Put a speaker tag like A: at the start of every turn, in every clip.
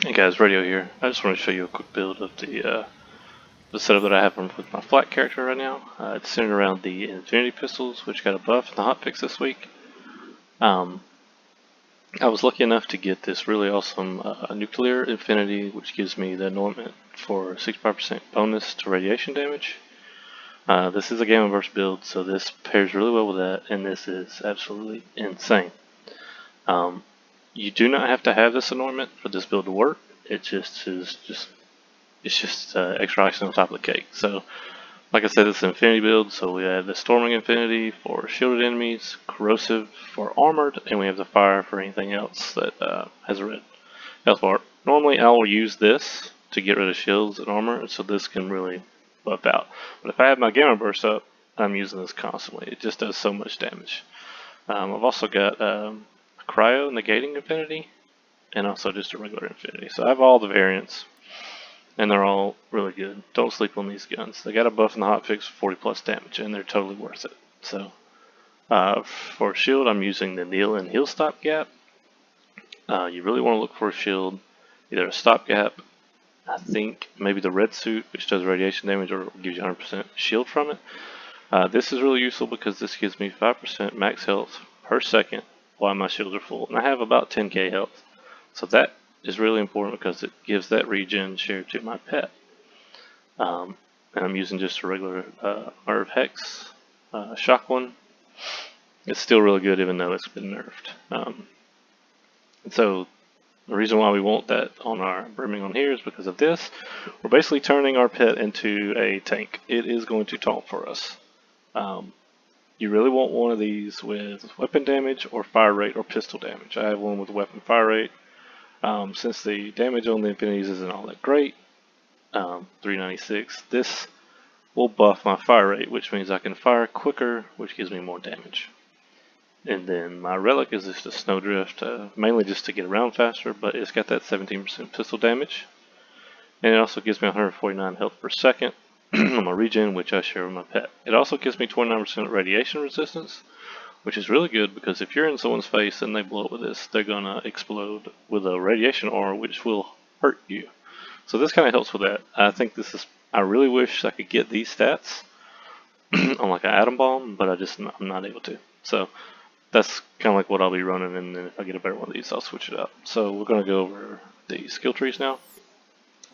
A: Hey guys, Radio here. I just want to show you a quick build of the setup that I have with my flat character right now. It's centered around the Infinity Pistols, which got a buff in the hotfix this week. I was lucky enough to get this really awesome Nuclear Infinity, which gives me the anointment for 65% bonus to radiation damage. This is a Gamma Burst build, so this pairs really well with that, and this is absolutely insane. You do not have to have this anointment for this build to work. It just extra icing on top of the cake. So, like I said, this is an Infinity build, so we have the Storming Infinity for shielded enemies, Corrosive for armored, and we have the Fire for anything else that has a red health bar. Normally, I will use this to get rid of shields and armor, so this can really buff out. But if I have my Gamma Burst up, I'm using this constantly. It just does so much damage. I've also got Cryo Negating Infinity, and also just a regular Infinity. So I have all the variants, and they're all really good. Don't sleep on these guns. They got a buff in the hotfix for 40 plus damage, and they're totally worth it. So for shield, I'm using the Kneel and Heal Stopgap. You really want to look for a shield, either a stopgap, I think maybe the red suit, which does radiation damage or gives you 100% shield from it. This is really useful because this gives me 5% max health per second while my shields are full, and I have about 10k health. So that is really important because it gives that regen share to my pet. And I'm using just a regular Nerve Hex shock one. It's still really good even though it's been nerfed. So the reason why we want that on our brimming on here is because of this. We're basically turning our pet into a tank. It is going to taunt for us. You really want one of these with weapon damage or fire rate or pistol damage. I have one with weapon fire rate. Since the damage on the Infinities isn't all that great, 396, this will buff my fire rate, which means I can fire quicker, which gives me more damage. And then my relic is just a Snowdrift, mainly just to get around faster, but it's got that 17% pistol damage. And it also gives me 149 health per second on my regen, which I share with my pet. It also gives me 29% radiation resistance, which is really good because if you're in someone's face and they blow up with this, they're gonna explode with a radiation aura, which will hurt you. So this kind of helps with that. I think this is. I really wish I could get these stats on like an atom bomb, but I'm not able to. So that's kind of like what I'll be running, and then if I get a better one of these, I'll switch it up. So we're gonna go over the skill trees now.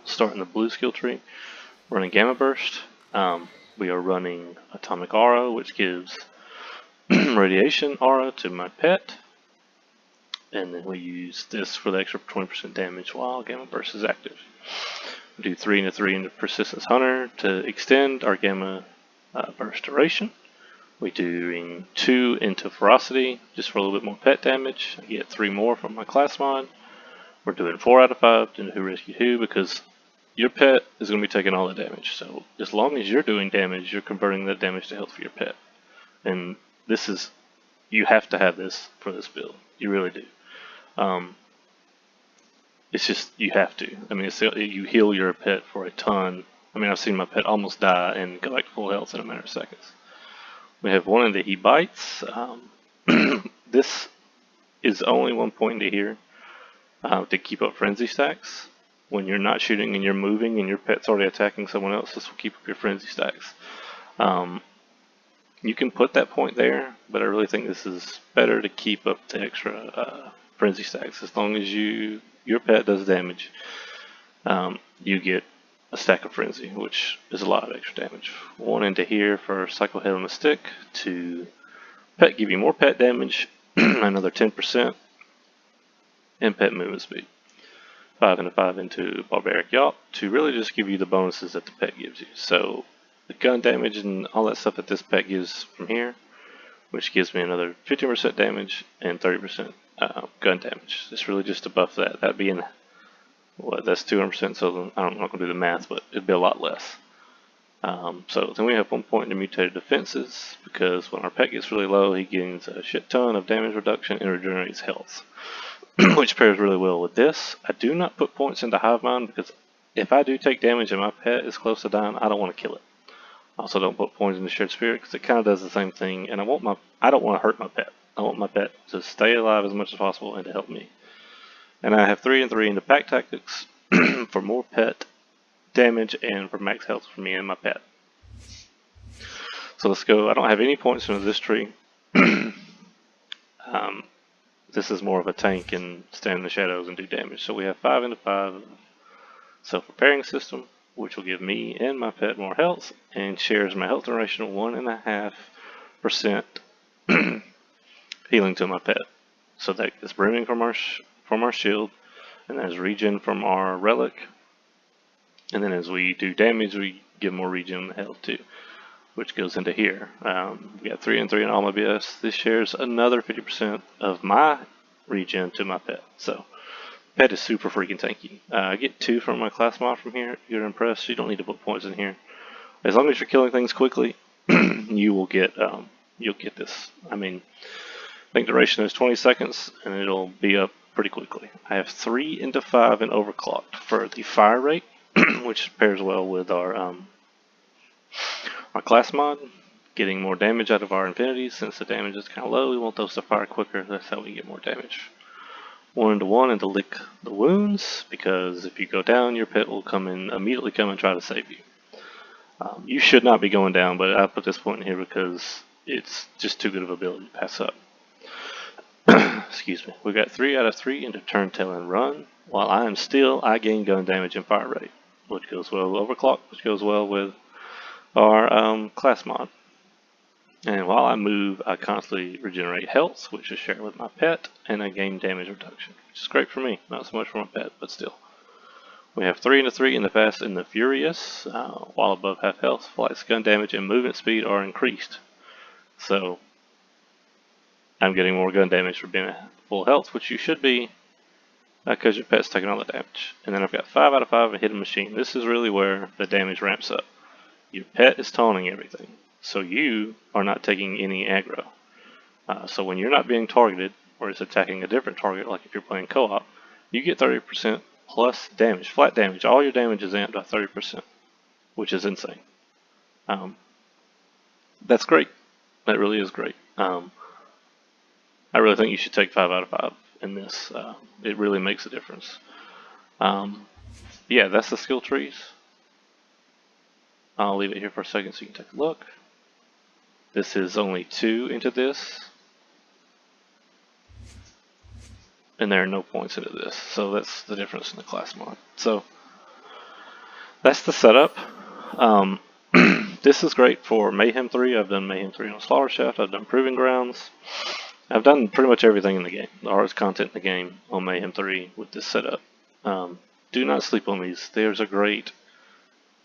A: Starting the blue skill tree, running Gamma Burst. We are running Atomic Aura, which gives radiation aura to my pet, and then we use this for the extra 20% damage while Gamma Burst is active. We do 3 into 3 into Persistence Hunter to extend our Gamma Burst duration. We're doing 2 into Ferocity just for a little bit more pet damage. I get 3 more from my class mod. We're doing 4 out of 5 into Who Rescued Who because your pet is going to be taking all the damage. So as long as you're doing damage, you're converting that damage to health for your pet. And this is, you have to have this for this build. You really do. It's just, you have to. I mean, you heal your pet for a ton. I mean, I've seen my pet almost die and go back to full health in a matter of seconds. We have one into He Bites. This is only one point into here to keep up frenzy stacks. When you're not shooting and you're moving and your pet's already attacking someone else, this will keep up your frenzy stacks. You can put that point there, but I really think this is better to keep up the extra frenzy stacks. As long as your pet does damage, you get a stack of frenzy, which is a lot of extra damage. One into here for Cycle Head on a Stick to pet, give you more pet damage, another 10%, and pet movement speed. 5 into 5 into Barbaric Yacht to really just give you the bonuses that the pet gives you. So the gun damage and all that stuff that this pet gives from here, which gives me another 15% damage and 30% gun damage. It's really just to buff that. That being, what, that's 200%, so I'm not going to do the math, but it'd be a lot less. So then we have 1 point into Mutated Defenses, because when our pet gets really low, he gains a shit ton of damage reduction and regenerates health, which pairs really well with this. I do not put points into Hive Mind, because if I do take damage and my pet is close to dying, I don't want to kill it. I also don't put points into Shared Spirit, because it kind of does the same thing, and I don't want to hurt my pet. I want my pet to stay alive as much as possible and to help me. And I have 3 and 3 into pack tactics for more pet damage and for max health for me and my pet. So let's go. I don't have any points into this tree. This is more of a tank and stand in the shadows and do damage. So we have 5 into 5 self-repairing system, which will give me and my pet more health and shares my health duration of 1.5% healing to my pet. So that is brimming from our shield, and that is regen from our relic. And then as we do damage, we give more regen health too, which goes into here. We got 3 and 3 in all my BS. This shares another 50% of my regen to my pet. So pet is super freaking tanky. I get 2 from my class mod from here. You're impressed. You don't need to put points in here. As long as you're killing things quickly, you will get you'll get this. I mean, I think duration is 20 seconds, and it'll be up pretty quickly. I have 3 into 5 in overclocked for the fire rate, which pairs well with our class mod. Getting more damage out of our infinities. Since the damage is kind of low, we want those to fire quicker. That's how we get more damage. 1 into 1 and to lick the wounds, because if you go down, your pet will immediately come and try to save you. You should not be going down, but I put this point in here because it's just too good of an ability to pass up. Excuse me. We got 3 out of 3 into turn, tail, and run. While I am still, I gain gun damage and fire rate, which goes well with overclock, which goes well with our class mod. And while I move, I constantly regenerate health, which is shared with my pet, and I gain damage reduction, which is great for me. Not so much for my pet, but still. We have 3 into 3 in the fast and the furious. While above half health, flight's gun damage and movement speed are increased. So I'm getting more gun damage for being at full health, which you should be, because your pet's taking all the damage. And then I've got 5 out of 5 in hidden machine. This is really where the damage ramps up. Your pet is taunting everything, so you are not taking any aggro. So when you're not being targeted, or it's attacking a different target, like if you're playing co-op, you get 30% plus damage, flat damage. All your damage is amped by 30%, which is insane. That's great. That really is great. I really think you should take 5 out of 5 in this. It really makes a difference. Yeah, that's the skill trees. I'll leave it here for a second so you can take a look. This is only 2 into this, and there are no points into this, so that's the difference in the class mod. So that's the setup. This is great for Mayhem 3. I've done Mayhem 3 on Slaughter Shaft. I've done Proving Grounds. I've done pretty much everything in the game, the hardest content in the game on Mayhem 3 with this setup. Do not sleep on these. They are great.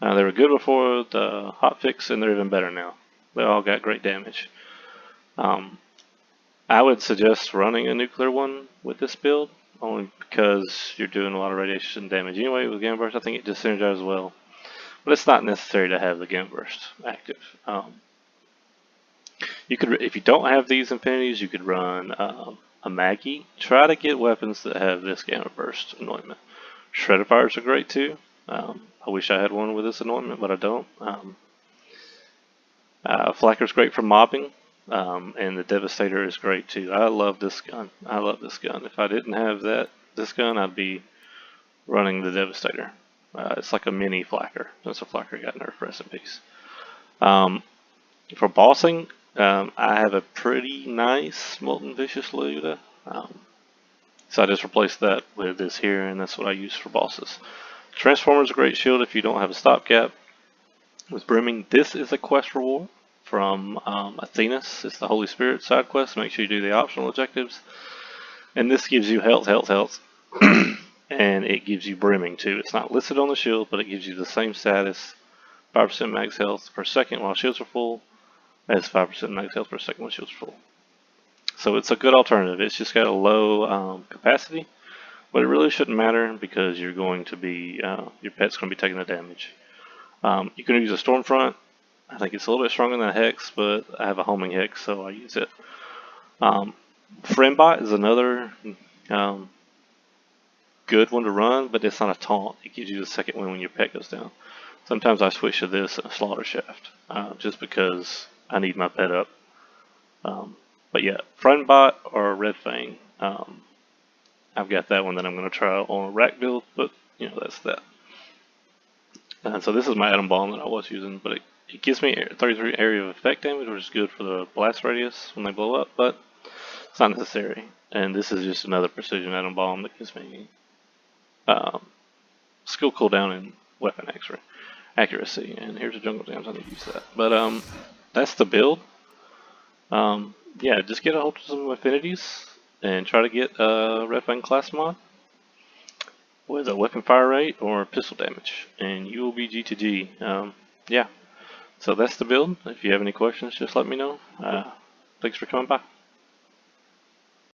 A: They were good before the hotfix, and they're even better now. They all got great damage. I would suggest running a nuclear one with this build, only because you're doing a lot of radiation damage anyway with Gamma Burst. I think it just synergizes well, but it's not necessary to have the Gamma Burst active. You could, if you don't have these infinities, you could run a Maggie. Try to get weapons that have this Gamma Burst anointment. Shredder Fires are great too. I wish I had one with this anointment, but I don't. Flakker's great for mobbing, and the Devastator is great too. I love this gun. I love this gun. If I didn't have this gun, I'd be running the Devastator. It's like a mini Flakker. Since the Flakker got nerfed, rest in peace. For bossing, I have a pretty nice Molten Vicious Luda. So I just replaced that with this here, and that's what I use for bosses. Transformer's a great shield if you don't have a stopgap. With Brimming, this is a quest reward from Athenas. It's the Holy Spirit side quest. Make sure you do the optional objectives. And this gives you health. And it gives you Brimming too. It's not listed on the shield, but it gives you the same status. 5% max health per second while shields are full, as 5% max health per second when shields are full. So it's a good alternative. It's just got a low capacity, but it really shouldn't matter because you're going to be your pet's going to be taking the damage. You can use a Stormfront. I think it's a little bit stronger than a Hex, but I have a homing Hex, so I use it. Friendbot is another good one to run, but it's not a taunt. It gives you the second win when your pet goes down. Sometimes I switch to this and a Slaughter Shaft, just because I need my pet up. But yeah, Friendbot or Red Fang. I've got that one that I'm going to try on a rack build, but you know, that's that. And so this is my atom bomb that I was using, but it gives me 33 area of effect damage, which is good for the blast radius when they blow up, but it's not necessary. And this is just another precision atom bomb that gives me um, skill cooldown and weapon accuracy. And here's a jungle jams, I need to use that. But that's the build. Yeah, just get a hold of some affinities and try to get a Red Fang class mod with a weapon fire rate or pistol damage, and you will be G to G. Yeah, so that's the build. If you have any questions, just let me know. Thanks for coming by.